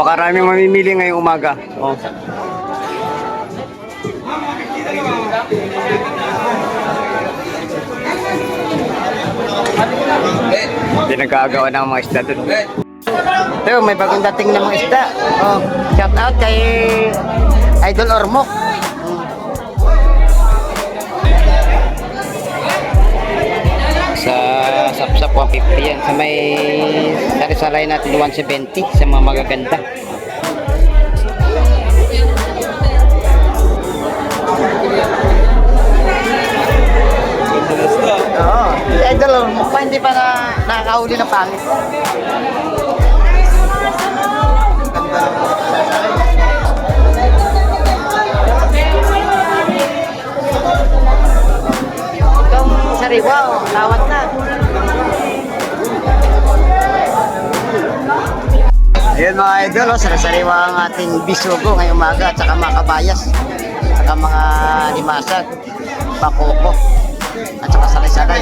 Napakaraming mamimili ngayong umaga. Oh. Hindi nag-aagawan ng mga isda doon. Ito, may bagong dating ng mga isda. Oh, shout out kay Idol Ormoc. Sa Sapsap 150 yan. Sa may sari-salay natin 170 sa mga magaganda. Oo. Idol Ormoc pa, hindi pa nakakahuli ng pangit. Itong sariwa, lawat na. Ayun mga idol, sari-sariwa ang ating bisugo ngayong umaga at saka mga kabayas, at saka mga limasag, bakoko, at saka salay-salay.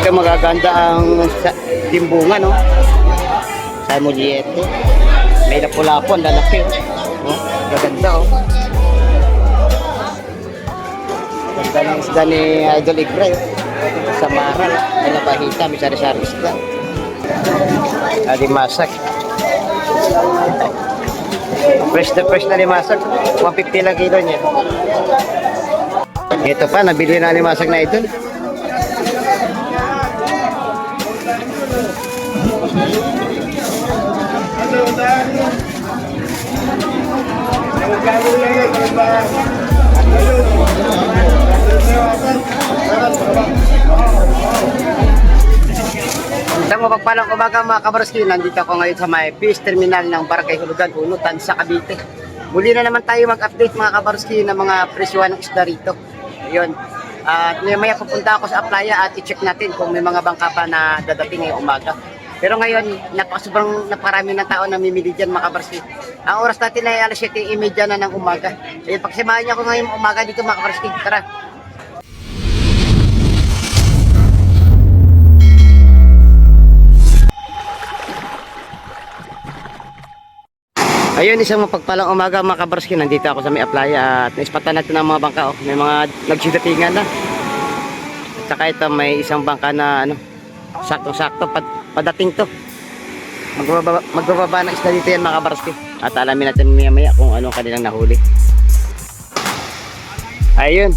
Ito magaganda ang timbungan, no? Sa Muliete. May lapu-lapu, ang lalaki, oh. Gaganda, oh. Ganda ng isda ni Idol Igray, oh. Sa Maral, may napahita, may sari-sari isda. Alimasag. Fresh na limasag. 150 lang kilo niya. Ito pa, nabili na limasag na Idol. Isang mapagpalang umaga mga kabarski, nandito ako ngayon sa may fish terminal ng Barangay Hulugan, Unutan sa Cavite. Muli na naman tayo mag-update mga kabarski ng mga presyohan ng isda rito. Ayun. At maya pupunta ako sa playa at i-check natin kung may mga bangka pa na dadating ngayong umaga. Pero ngayon, sobrang naparami ng tao na mimili dyan mga kabarski. Ang oras natin ay alas 7:30 na ng umaga. Ayun, pagsamahan niyo ako ngayong umaga dito mga kabarski. Tara! Ayun, isang mapagpalang umaga mga kabarski. Nandito ako sa may playa at naispatan natin ang mga bangka. Oh. May mga nagsidatingan na. At saka ito, may isang bangka na sakto-sakto padating to. Magbababa ng isda dito yan mga kabarski. At alamin natin maya-maya kung ano kanilang nahuli. Ayun.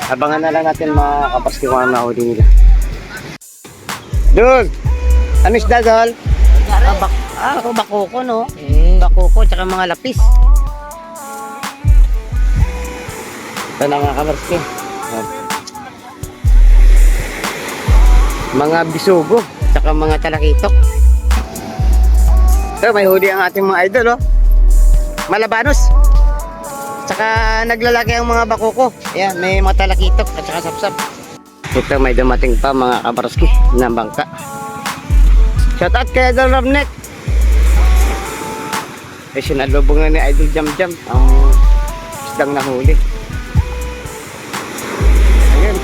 Abangan na lang natin mga kabarski kung ano nahuli nila. Dol! Ano isda, Dol? Bakoko, no? Bakoko, tsaka mga lapis. Ito na mga kabarski. Mga bisugo, tsaka mga talakitok. Ito, may huli ang ating mga idol, oh. Malabanos. Tsaka naglalaki ang mga bakoko. Ayan, may mga talakitok at tsaka sapsap. Ito may dumating pa mga kabarski na bangka. Shout out kay Idol Romnek. Ay sinalubong na ni Idol Jam Jam ang isdang nahuli. Ayun.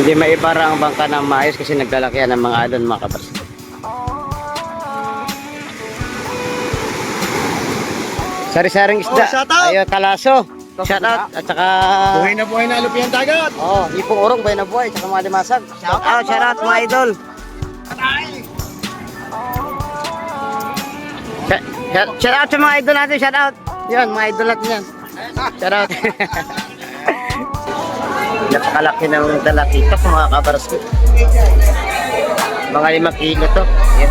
Hindi maibara ang bangka ng maayos kasi naglalakihan ng mga alon mga kabarski. Sari-saring isda. Ayo talaso. Shout out at saka buhay na lupihan dagat. Oh, ipong urong buhay na buhay saka mga limasag. Shout out mga idol. Shout out sa mga idol natin, shout out. Yan, mga idol natin yan. Shout out. Napakalaki ng talakitok mga kabarski. Mga 5 kilo to. Yan.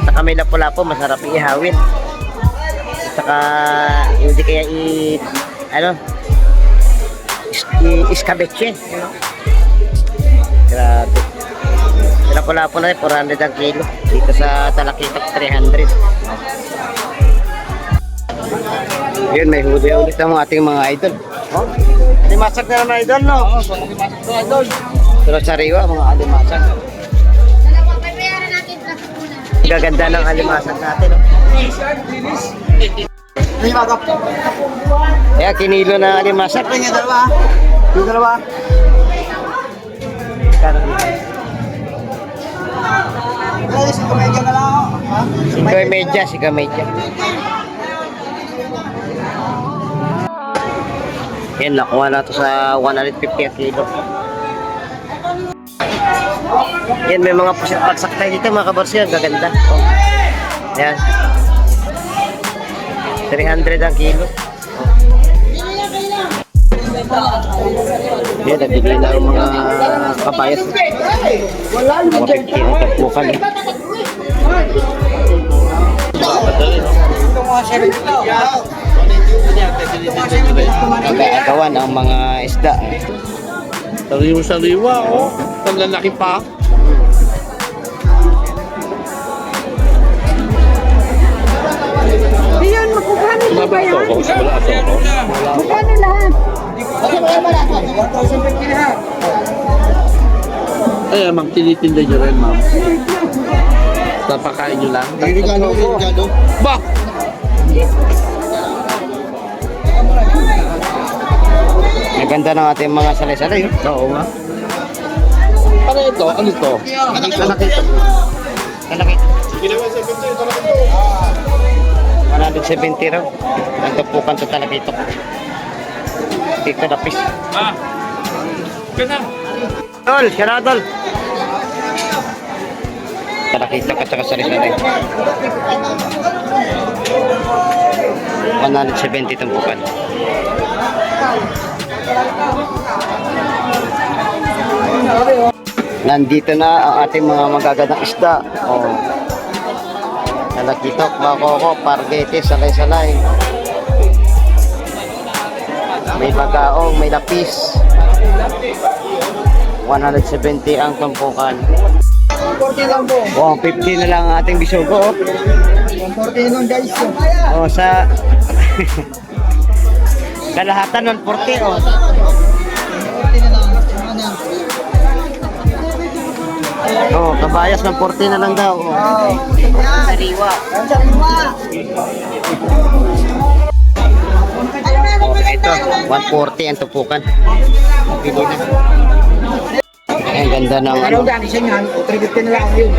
Saka may lapu-lapu, masarap ihawin. Saka hindi kaya iskabetse. Grabe. Lapu-lapu na 400 ang kilo. Dito sa talakitok 300. Yun, may huli ulit ang ating mga idol. Oh, alimasag na naman idol, no? Oo, so alimasag na idol. Pero sariwa, mga alimasag. Gaganda ng alimasag natin, no? Kaya kinilo na alimasag. Yung dalawa. Yung dalawa. Eh, si Komedya na lang ako. Ha? Si Kamedya. Yan, nakuha na to sa 150 at kilo. Yan, may mga pusit bagsak tayo dito mga kabarsi. Ang gaganda. Oh. Yan. 300 ang kilo. Yan, nabigay na ang mga kabayas. 150 ang tapukan. Nag-aagawan ang mga isda. Sariwa-sariwa, oh. Ang lalaki pa. Diyan, magkukano mo ba yan? Magkano lahat? Ay, ma'am, tinitinda nyo rin, ma'am. Tapakain nyo lang. Delikado. Ba! Maganda ng ating mga salay-salay. Oo nga. Ano ito? Ano ito? Talaki. Talaki. 170 raw. Ang tapukan sa talakitok. Dito na pis. Tol, siya tol. Talakitok at saka salay-salay. 170 tumpukan. Nandito na ang ating mga magagandang isda. Oh. Talakitok, bakoko, pargete, salay-salay. May bagaong, may lapis. 170 ang tumpukan. 140 lang po. Oh, 50 na lang ang ating bisugo. 140 lang guys. Oh, sa kalahatan 140 oh. 140 na lang. Oh, kabayas ng 40 na lang daw. Oh. Sariwa. Oh, ito, 140 ang tupukan. Pili na. Ang ganda ng ano, Gani siya yan. 350 na lang yun.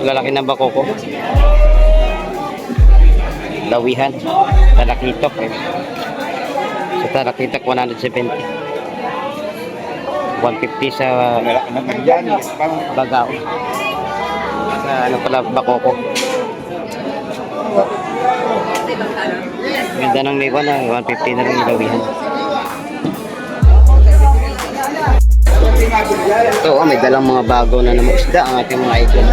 lalaki ng bakoko. Lawihan. Talakitok eh. Sa talakitok 170. 150 sa bagao. Sa ano pala bakoko. Ganda ng may na 150 na lang ilawihan. Ito oh, may dalang mga bago na namang isda ang ating mga idol.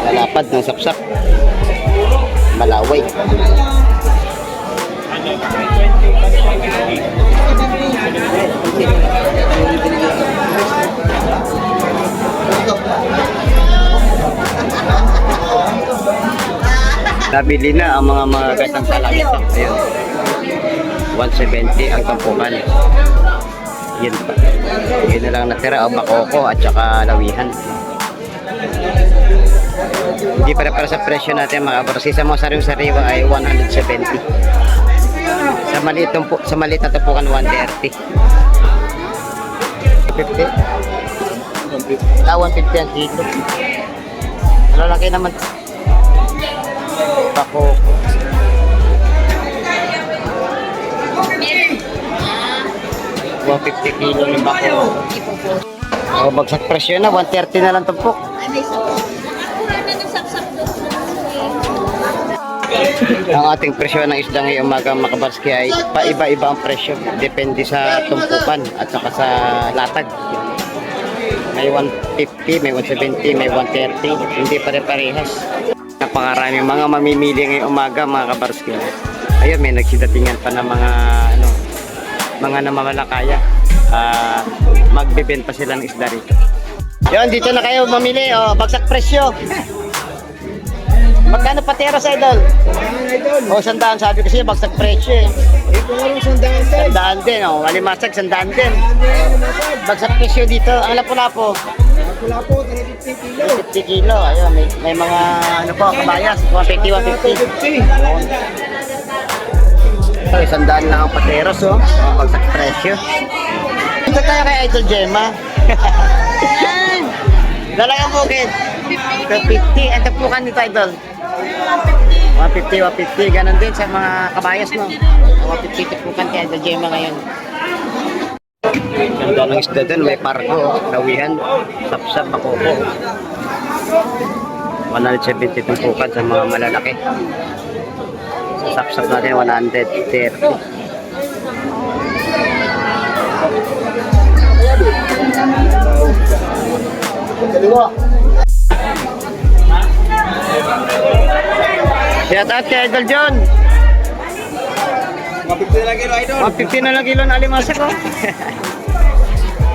Malapad ng sapsap. Malaway. Nabili na ang mga gatang talakita. Ayun. 170 ang tampukan. Yan pa. Yun na lang natira o bakoko at saka lawihan. Hindi para sa presyo natin mga kabarsi. Sa mga sariwa ay 170. Sa maliit na tampukan 130. 50. 150 ang kilo. Malalaki naman. Bakoko. $150 kilo ng bakoko. O, bagsak presyo na, 130 na lang tumpok. Ang ating presyo ng isda ngayong umaga mga kabarski ay paiba-iba ang presyo. Depende sa tumpukan at saka sa latag. May 150, may 170, may 130. Hindi pare-parehas. Napakarami mga mamimili ngayong umaga mga kabarski. Ayun, may nagsidatingan pa ng mga namamalakaya. Magbebenta pa sila ng isda rito. Yun, dito na kayo mamili. Oh, bagsak presyo. Magkano patero sa idol? O, 100. Sabi ko siya, bagsak presyo eh. Ito nga lang 100 100 din. Oh, malimasag, 100 din. Bagsak presyo dito. Ang lapo-lapo. Wala po, 350 kilo. 50 kilo. Ayun, may mga ano po, kabayas. 150, 150. 150. So, 100 lang ang pateros, oh. Pagsak presyo. Ito tayo kay Idol Gemma. Dalagang bukid. 50. Ang tapukan nito, Idol. 150, 150. Ganon din sa mga kabayas, no? 150 tapukan kay Idol Gemma ngayon. Ganda ng isda dun. May pargo, kawihan, sapsap, makoko. 170 tapukan sa mga malalaki. Sa sapsap natin, 130. Shout out kay Idol John. 150 na lang kilo, idol. 150 na lang kilo na alimasak, oh.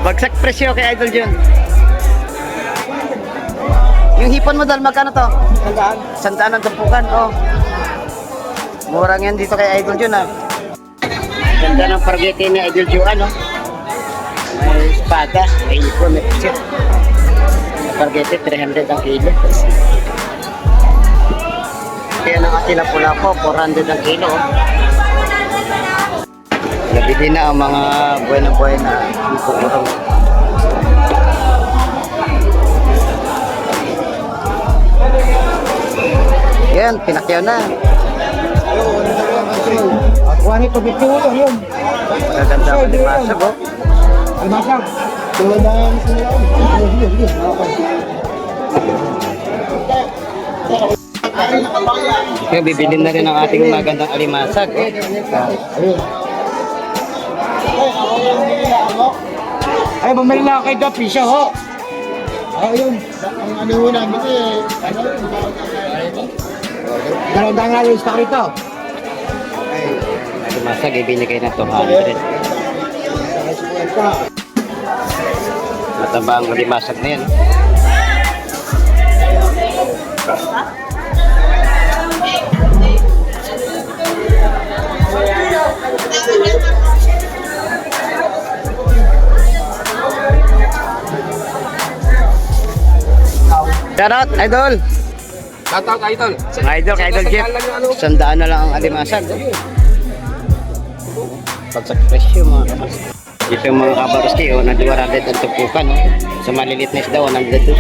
Bagsak presyo kay Idol John. Yung hipon mo dal, magkano to? Sandaan. 100 ang tapukan, oh. Murang yan dito kay Idol John, ah. Ganda ng pargete ni Idol John, oh. May espada, may hipon, may pisit. Pargete, 300 ang kilo. Kaya ng atila pula po, 400 ang kilo, oh. Nabili na ang mga buena-buena hipon. Yan, pinakyaw na. Kuha nito, 50 ulo, yun. Magaganda ang limasag, oh. Almasag. Tulad ng sinilaw. Sige. Kaya bibili na rin ang ating magandang alimasag, oh. Ayun. Ay, bumili na kay Dapi siya, ho. Ayun. Ang ano ho namin eh. Dalawang nga yung stock rito. Alimasag, ibinigay na 200. Mataba ang alimasag na yan. Shout out, Idol! Shoutout, idol. Idol, kay Idol Jeff. 100 na lang ang alimasag. Pagsak presyo, mga kamas. Dito yung mga kabaroski, oh, na 200 ang tupukan, oh. Sa malilit na isda, 100.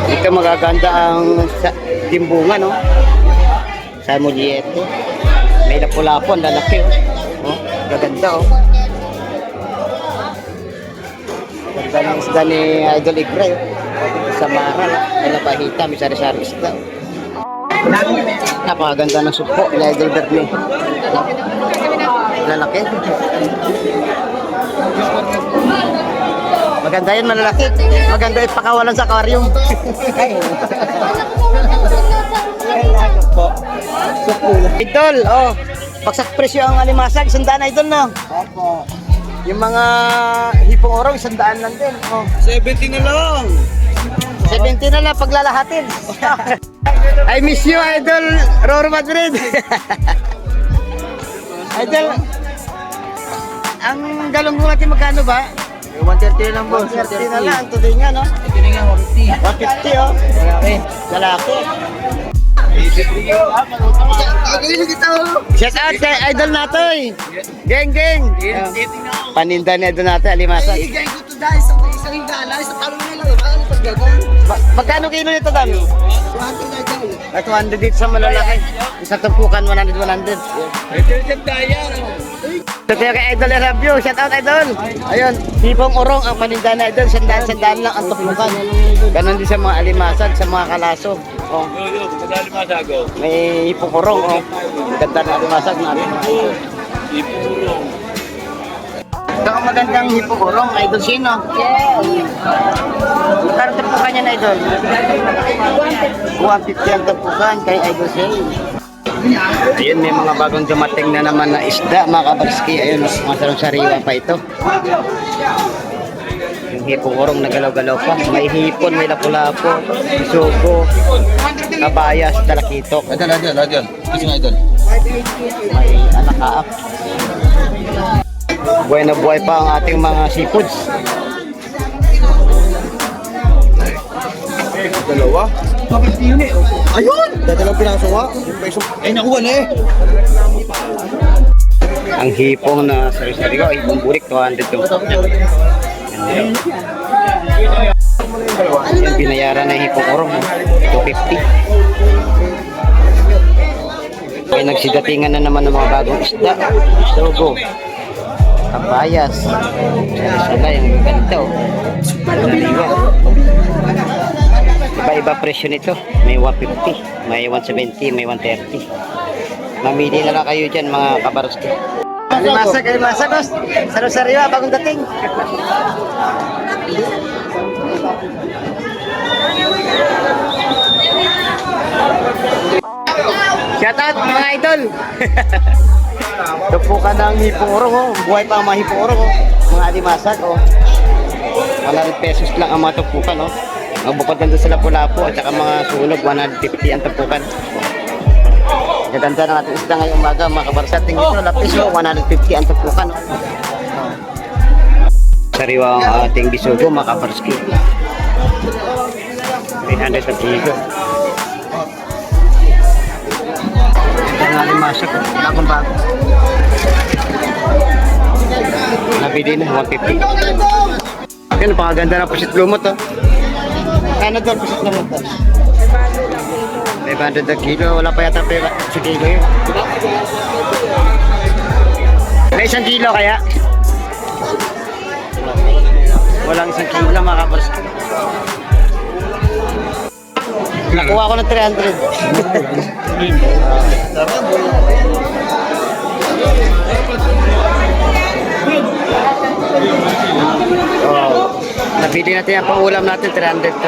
Dito magaganda ang timbungan, no? Sa Muliete. May lapu-lapu, ang lalaki, oh. Oh, gaganda, oh. Ganda ng isda ni Idol Igra, oh. Sa Maral, may napahita, may sari-sari isda. Napakaganda ng supo ni Idol Bernie. Lalaki. Maganda yan, malalaki. Maganda ipakawalan sa aquarium. Idol, oh. Bagsak presyo ang alimasag, 100 Idol, no? Opo. Yung mga hipong oraw, 100 lang din. Oh. 70 na lang. 70 na lang paglalahatin. I miss you, Idol Roro Madrid. Idol, ang galong mo natin magkano ba? 130 lang po. 130 na lang, tuloy nga, no? Ito na nga, 150. 150, oh. Lalaki. Lalaki. Shout out kay Idol Natoy. Geng, geng. Paninda ni Idol Natoy, alimasag. Igay ko to dahil sa isang higala, sa talong na lang. Ano paggagon? Magkano kilo nito, Dami? 200 na ito. At 200 dito sa malalaki. Isa tumpukan, 100, 100. Ito yung daya. Ito kaya kay Idol Erabio. Shout out, Idol. Ayun, hipong urong ang paninda na Idol. Sandaan lang ang tumpukan. Ganon din sa mga alimasag, sa mga kalaso. Oh. May hipong urong, oh. Ganda na alimasag natin. Ito ang magandang hipong urong, Idol Sino. Magkano tumpukan niya na Idol? 150 ang tumpukan kay Idol Sino. Ayun, may mga bagong dumating na naman na isda, mga kabarski. Ayun, masarang sariwa pa ito. Yung hipong urong nagalaw-galaw pa. May hipon, may lapu-lapu, sugo, kabayas, talakitok. Idol. Kasi nga, idol. May alakaap. Buhay na buhay pa ang ating mga seafoods. Dalawa. Bakit yun eh? Ayun! Dadalang piraso nga. Ay, nakuha na eh. Ang hipong na sari-sari ko, hipong bulik, 200 yung yung binayaran na hipong orong, 250. May nagsidatingan na naman ng mga bagong isda. Isogo, kabayas, sala yung ganito. Iba-iba presyo nito. May 150, may 170, may 130. Mamili na lang kayo dyan mga kabaroski. Alimasag, boss. Saro-sariwa, bagong dating. Shout out mga idol. Tupukan ng hipong-orong, oh. Buhay pa ang mga hipong-orong, oh. Mga alimasag, oh. 100 pesos lang ang mga tupukan, oh. Ang bukod nandun sa Lapu-Lapu at saka mga sunog, 150 ang tupukan. Gaganda ng ating isda ngayong umaga, mga kabarsa. Tingin ito, lapis, oh. 150 ang tupukan, oh. Sariwa ang ating bisugo, mga kabarski. 300 ang kilo. Ang alimasag, bagong bago. Nabili na, 150. Yan, napakaganda na pusit lumot, oh. Kano doon pusit lumot, oh? 500 ang kilo, wala pa yata sa kilo yun. May 1 kilo kaya? Walang 1 kilo, mga kabarski. Nakuha ko ng 300. Nabili natin ang pangulam natin, 300 to.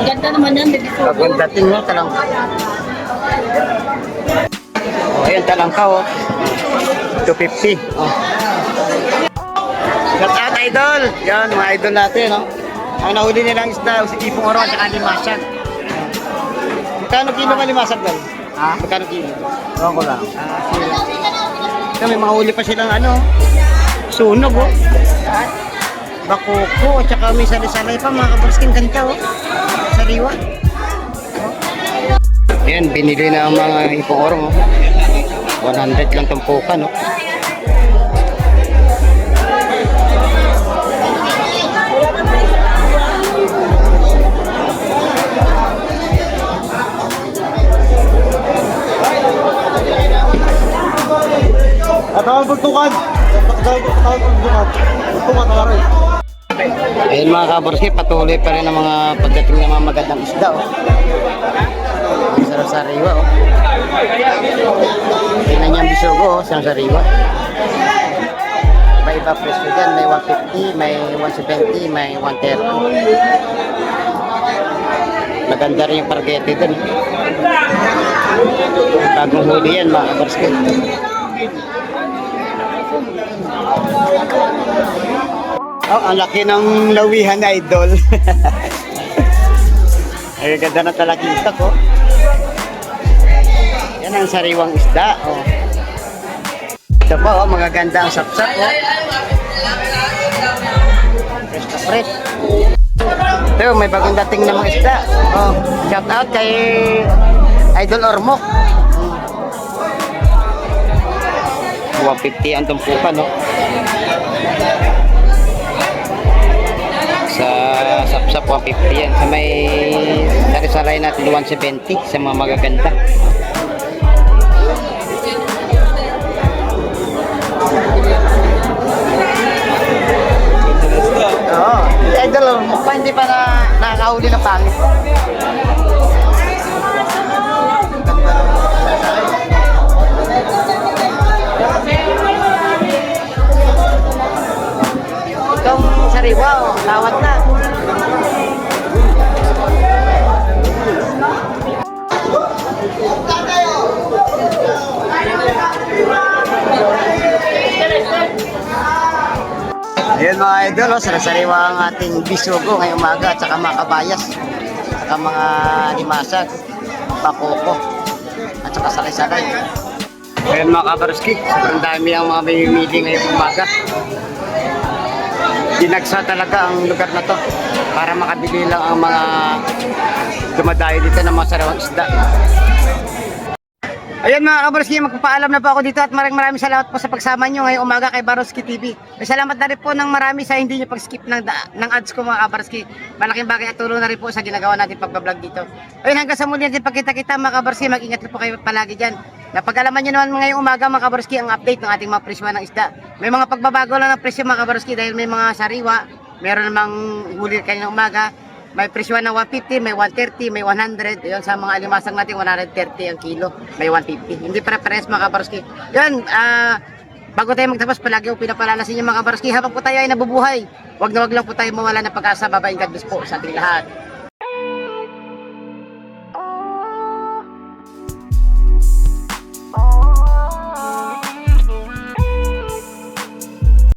Ganda naman yan, baby. Pagod dating mo, talang. Ayun, talang ka, oh. 250. Oh. Shout out, idol! Yan, mga idol natin, oh. Ang nahuli nilang isda, si Ipong Oro at saka limasag. Magkano kilo ka limasag, Dal? Ha? Magkano kilo? Ewan ko lang. Ito, may mga huli pa silang ano, sunog, oh. Bakoko, at saka may sali-salay pa, mga kabarsking ganda, oh. Sariwa. Ayan, binili na ang mga Ipong Oro, oh. 100 lang tumpukan, oh. At ang bultukan. Bultukan na rin. Ayun mga kabarski, patuloy pa rin ang mga pagdating ng mga magandang isda, oh. Sarap-sariwa, oh. Tingnan niya ang bisugo, oh, sarap-sariwa. Iba-iba presyo dyan, may 150, may 170, may 130. Maganda rin yung pargete dun. Bagong huli yan mga kabarski. Oh, ang laki ng lawihan, idol. Ay, ganda na talakita ko. Yan ang sariwang isda, oh. Ito pa, oh, magaganda ang sapsap, oh. Fresh na fresh. Ito, may bagong dating na mga isda. Oh, shout out kay Idol Ormoc. 150 ang tumpukan, no? Sa sapsap 150 yan. Sa may sari-saray natin 170 sa mga magaganda. Oo. Idol, hindi pa na nakakahuli ng pangit. Itong sariwa, oh, lawat na. Ayun mga idol, oh, sariwa ang ating bisugo ngayong umaga at saka mga kabayas, at saka mga limasag, bakoko, at saka sakay-sakay. Ayan mga kabarski, sobrang dami ang mga mamimili ngayong umaga. Dinagsa talaga ang lugar na to para makabili lang ang mga dumadayo dito ng mga sarawang isda. Ayan mga kabarski, magpapaalam na po ako dito at maraming salamat po sa pagsama nyo ngayong umaga kay Baroski TV. May salamat na rin po ng marami sa hindi nyo pag-skip ng ads ko mga kabarski. Malaking bagay at tulong na rin po sa ginagawa natin pag-vlog dito. Ayun, hanggang sa muli natin pagkita-kita mga kabarski, mag-ingat po kayo palagi dyan. Napag-alaman nyo naman ngayong umaga mga kabarski ang update ng ating mga presyo ng isda. May mga pagbabago lang ng presyo mga kabarski dahil may mga sariwa, meron namang huli kanyang umaga. May presyo ng 150, may 130, may 100. Yun, sa mga alimasang natin, 130 ang kilo. May 150. Hindi pare-pares mga kabarski. Yun, bago tayo magtapos, palagi ko pinapalala sa inyo mga kabarski. Habang po tayo ay nabubuhay, wag na wag lang po tayo mawala ng pag-asa. Babae, God bless po sa ating lahat.